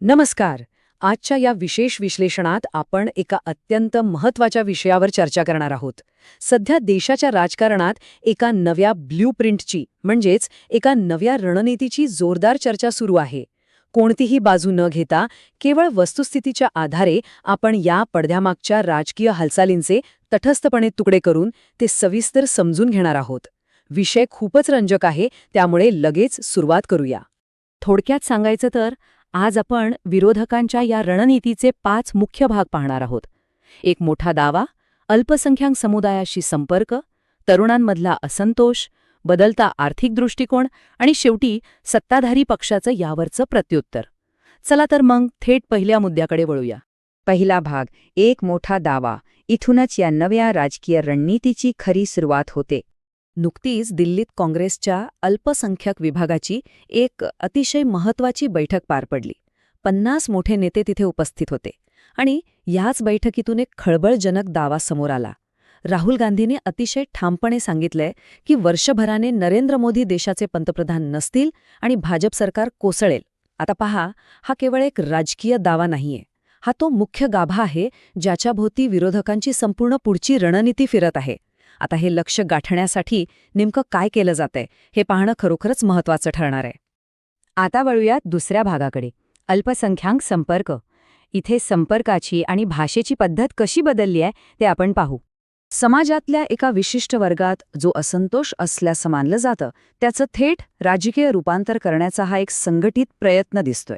नमस्कार. आजच्या या विशेष विश्लेषणात आपण एका अत्यंत महत्त्वाच्या विषयावर चर्चा करणार आहोत. सध्या देशाच्या राजकारणात एका नव्या ब्ल्यूप्रिंटची म्हणजेच एका नव्या रणनीतीची जोरदार चर्चा सुरू आहे. कोणतीही बाजू न घेता केवळ वस्तुस्थितीच्या आधारे आपण या पडद्यामागच्या राजकीय हालचालींचे तटस्थपणे तुकडे करून ते सविस्तर समजून घेणार आहोत. विषय खूपच रंजक आहे, त्यामुळे लगेच सुरुवात करूया. थोडक्यात सांगायचं तर आज आपण विरोधकांच्या या रणनीतीचे 5 मुख्य भाग पाहणार आहोत. एक मोठा दावा, अल्पसंख्याक समुदायाशी संपर्क, तरुणांमधला असंतोष, बदलता आर्थिक दृष्टिकोन आणि शेवटी सत्ताधारी पक्षाचं यावरचं प्रत्युत्तर. चला तर मग थेट पहिल्या मुद्द्याकडे वळूया. पहिला भाग, एक मोठा दावा. इथूनच या नव्या राजकीय रणनीतीची खरी सुरुवात होते. नुकतीच दिल्लीत काँग्रेसच्या अल्पसंख्याक विभागाची एक अतिशय महत्त्वाची बैठक पार पडली. 50 मोठे नेते तिथे उपस्थित होते आणि याच बैठकीतून एक खळबळजनक दावा समोर आला. राहुल गांधींनी अतिशय ठामपणे सांगितलंय की वर्षभराने नरेंद्र मोदी देशाचे पंतप्रधान नसतील आणि भाजप सरकार कोसळेल. आता पहा, हा केवळ एक राजकीय दावा नाहीये. हा तो मुख्य गाभा आहे ज्याच्याभोवती विरोधकांची संपूर्ण पुढची रणनीती फिरत आहे. आता हे लक्ष्य गाठण्यासाठी नेमकं काय केलं जातंय हे पाहणं खरोखरच महत्त्वाचं ठरणार आहे. आता वळूयात दुसऱ्या भागाकडे, अल्पसंख्याक संपर्क. इथे संपर्काची आणि भाषेची पद्धत कशी बदलली आहे ते आपण पाहू. समाजातल्या एका विशिष्ट वर्गात जो असंतोष असल्याचं मानलं जातं त्याचं थेट राजकीय रूपांतर करण्याचा हा एक संघटित प्रयत्न दिसतोय.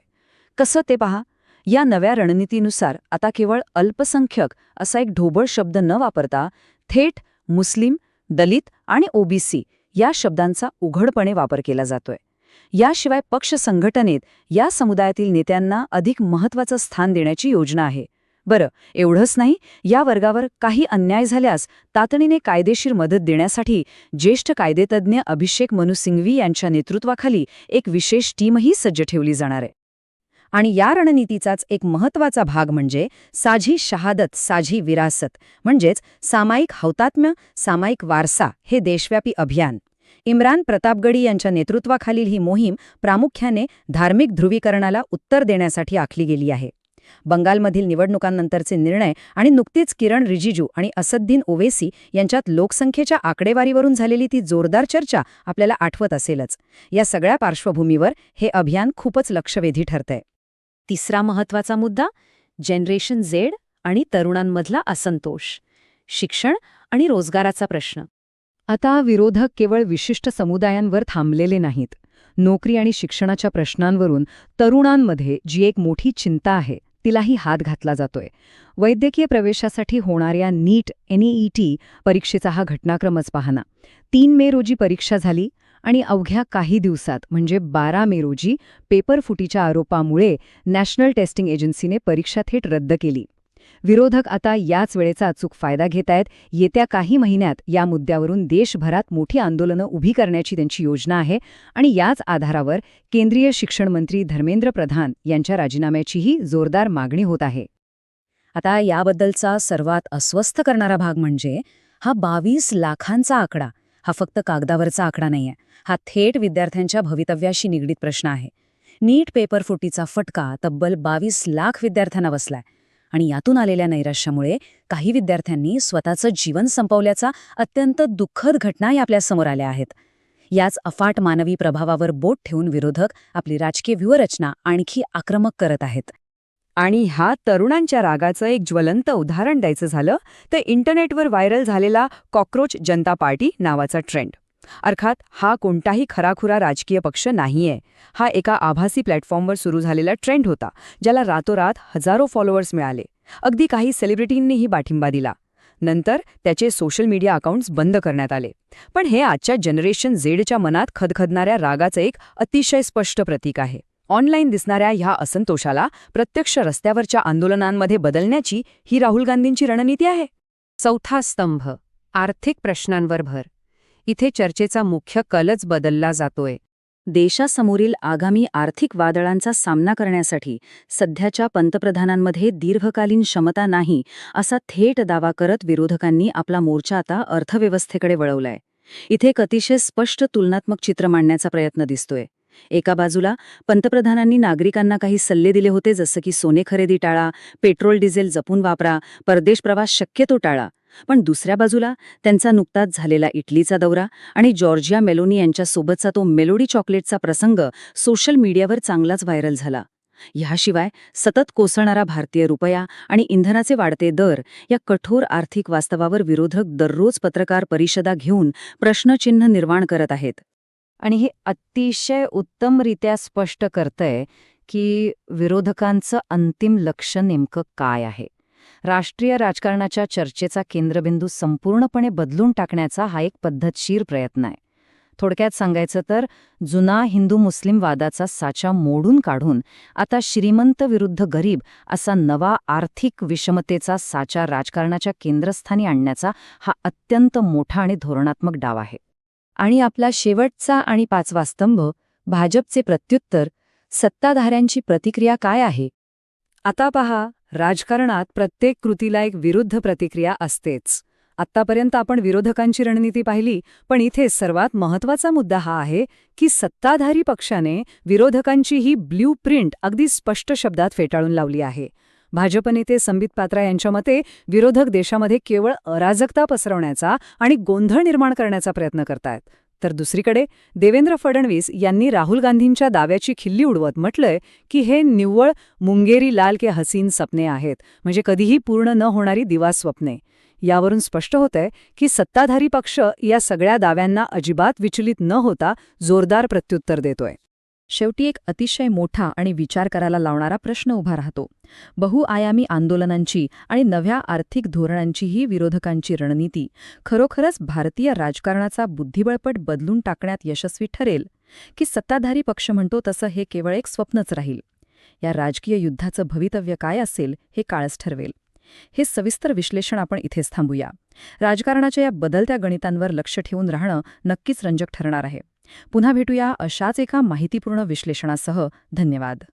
कसं ते पहा. या नव्या रणनीतीनुसार आता केवळ अल्पसंख्यक असा एक ढोबळ शब्द न वापरता थेट मुस्लिम, दलित आणि ओबीसी या शब्दांचा उघडपणे वापर केला जातोय. याशिवाय पक्ष संघटनेत या समुदायातील नेत्यांना अधिक महत्त्वाचं स्थान देण्याची योजना आहे. बरं, एवढंच नाही, या वर्गावर काही अन्याय झाल्यास तातडीने कायदेशीर मदत देण्यासाठी ज्येष्ठ कायदेतज्ञ अभिषेक मनु सिंघवी यांच्या नेतृत्वाखाली एक विशेष टीमही सज्ज ठेवली जाणार आहे. आणि या रणनीतीचाच एक महत्त्वाचा भाग म्हणजे साझी शहादत साझी विरासत, म्हणजेच सामायिक हौतात्म्य, सामायिक वारसा हे देशव्यापी अभियान. इम्रान प्रतापगडी यांच्या नेतृत्वाखालील ही मोहीम प्रामुख्याने धार्मिक ध्रुवीकरणाला उत्तर देण्यासाठी आखली गेली आहे. बंगालमधील निवडणुकांनंतरचे निर्णय आणि नुकतीच किरण रिजिजू आणि असद्दीन ओवेसी यांच्यात लोकसंख्येच्या आकडेवारीवरून झालेली ती जोरदार चर्चा आपल्याला आठवत असेलच. या सगळ्या पार्श्वभूमीवर हे अभियान खूपच लक्षवेधी ठरतंय. तिसरा महत्त्वाचा मुद्दा, जनरेशन झेड आणि तरुणांमधला असंतोष, शिक्षण आणि रोजगाराचा प्रश्न. आता विरोधक केवळ विशिष्ट समुदायांवर थांबलेले नाहीत. नोकरी आणि शिक्षणाच्या प्रश्नांवरून तरुणांमध्ये जी एक मोठी चिंता आहे तिलाही हात घातला जातोय. वैद्यकीय प्रवेशासाठी होणाऱ्या नीट NEET परीक्षेचा हा घटनाक्रमच पाहना. 3 मे रोजी परीक्षा झाली आणि अवघ्या काही दिवसात म्हणजे 12 मे रोजी पेपर फुटीच्या आरोपामुळे नॅशनल टेस्टिंग एजन्सीने परीक्षा थेट रद्द केली. विरोधक आता याच वेळेचा अचूक फायदा घेत आहेत. येत्या काही महिन्यात या मुद्द्यावरून देशभरात मोठी आंदोलनं उभी करण्याची त्यांची योजना आहे आणि याच आधारावर केंद्रीय शिक्षण मंत्री धर्मेंद्र प्रधान यांच्या राजीनाम्याचीही जोरदार मागणी होत आहे. आता याबद्दलचा सर्वात अस्वस्थ करणारा भाग म्हणजे हा 22 लाखांचा आकडा. हा फक्त कागदावरचा आकडा नाहीये. हा थेट विद्यार्थ्यांच्या भवितव्याशी निगडीत प्रश्न आहे. नीट पेपर फुटीचा फटका तब्बल 22 लाख विद्यार्थ्यांना बसलाय आणि यातून आलेल्या नैराश्यामुळे काही विद्यार्थ्यांनी स्वतःचं जीवन संपवल्याचा अत्यंत दुःखद घटनाही आपल्यासमोर आल्या आहेत. याच अफाट मानवी प्रभावावर बोट ठेवून विरोधक आपली राजकीय व्यूहरचना आणखी आक्रमक करत आहेत. आणि ह्या तरुणांच्या रागाचं एक ज्वलंत उदाहरण द्यायचं झालं तर इंटरनेटवर व्हायरल झालेला कॉकरोच जनता पार्टी नावाचा ट्रेंड. अर्थात हा कोणताही खराखुरा राजकीय पक्ष नाहीये. हा एका आभासी प्लॅटफॉर्मवर सुरू झालेला ट्रेंड होता, ज्याला रातोरात हजारो फॉलोअर्स मिळाले. अगदी काही सेलिब्रिटींनीही पाठिंबा दिला. नंतर त्याचे सोशल मीडिया अकाउंट्स बंद करण्यात आले. पण हे आजच्या जनरेशन झेडच्या मनात खदखदणाऱ्या रागाचं एक अतिशय स्पष्ट प्रतीक आहे. ऑनलाईन दिसणाऱ्या ह्या असंतोषाला प्रत्यक्ष रस्त्यावरच्या आंदोलनांमध्ये बदलण्याची ही राहुल गांधींची रणनीती आहे. चौथा स्तंभ, आर्थिक प्रश्नांवर भर. इथे चर्चेचा मुख्य कलच बदलला जातोय. देशासमोरील आगामी आर्थिक वादळांचा सामना करण्यासाठी सध्याच्या पंतप्रधानांमध्ये दीर्घकालीन क्षमता नाही असा थेट दावा करत विरोधकांनी आपला मोर्चा आता अर्थव्यवस्थेकडे वळवलाय. इथे एक अतिशय स्पष्ट तुलनात्मक चित्र मांडण्याचा प्रयत्न दिसतोय. एका बाजूला पंतप्रधानांनी नागरिकांना काही सल्ले दिले होते, जसं की सोने खरेदी टाळा, पेट्रोल डिझेल जपून वापरा, परदेश प्रवास शक्यतो टाळा. पण दुसऱ्या बाजूला त्यांचा नुकताच झालेला इटलीचा दौरा आणि जॉर्जिया मेलोनी यांच्यासोबतचा तो मेलोडी चॉकलेटचा प्रसंग सोशल मीडियावर चांगलाच व्हायरल झाला. ह्याशिवाय सतत कोसळणारा भारतीय रुपया आणि इंधनाचे वाढते दर या कठोर आर्थिक वास्तवावर विरोधक दररोज पत्रकार परिषदा घेऊन प्रश्नचिन्ह निर्माण करत आहेत. आणि हे अतिशय उत्तमरित्या स्पष्ट करतंय की विरोधकांचं अंतिम लक्ष नेमकं काय आहे. राष्ट्रीय राजकारणाच्या चर्चेचा केंद्रबिंदू संपूर्णपणे बदलून टाकण्याचा हा एक पद्धतशीर प्रयत्न आहे. थोडक्यात सांगायचं तर जुना हिंदू मुस्लिम वादाचा साचा मोडून काढून आता श्रीमंत विरुद्ध गरीब असा नवा आर्थिक विषमतेचा साचा राजकारणाच्या केंद्रस्थानी आणण्याचा हा अत्यंत मोठा आणि धोरणात्मक डाव आहे. आणि आपला शेवटचा आणि 5वा स्तंभ, भाजपचे प्रत्युत्तर, सत्ताधाऱ्यांची प्रतिक्रिया काय आहे? आता पहा, राजकारणात प्रत्येक कृतीला एक विरुद्ध प्रतिक्रिया असतेच. आत्तापर्यंत आपण विरोधकांची रणनीती पाहिली, पण इथे सर्वात महत्त्वाचा मुद्दा हा आहे की सत्ताधारी पक्षाने विरोधकांची ही ब्ल्यू प्रिंट अगदी स्पष्ट शब्दात फेटाळून लावली आहे. भाजप नेते संबित पात्रा यांच्या मते विरोधक देशामध्ये केवळ अराजकता पसरवण्याचा आणि गोंधळ निर्माण करण्याचा प्रयत्न करतायत. तर दुसरीकडे देवेंद्र फडणवीस यांनी राहुल गांधींच्या दाव्याची खिल्ली उडवत म्हटलंय की हे निव्वळ मुंगेरी लाल के हसीन सपने आहेत, म्हणजे कधीही पूर्ण न होणारी दिवास्वप्ने. यावरून स्पष्ट होतंय की सत्ताधारी पक्ष या सगळ्या दाव्यांना अजिबात विचलित न होता जोरदार प्रत्युत्तर देतोय. शेवटी एक अतिशय मोठा आणि विचार करायला लावणारा प्रश्न उभा राहतो. बहुआयामी आंदोलनांची आणि नव्या आर्थिक धोरणांची ही विरोधकांची रणनीती खरोखरच भारतीय राजकारणाचा बुद्धिबळपट बदलून टाकण्यात यशस्वी ठरेल, की सत्ताधारी पक्ष म्हणतो तसं हे केवळ एक स्वप्नच राहील? या राजकीय युद्धाचं भवितव्य काय असेल हे काळच ठरवेल. हे सविस्तर विश्लेषण आपण इथेच थांबूया. राजकारणाच्या या बदलत्या गणितांवर लक्ष ठेवून राहणं नक्कीच रंजक ठरणार आहे. पुन्हा भेटूया अशाच एका माहितीपूर्ण विश्लेषणासह. धन्यवाद.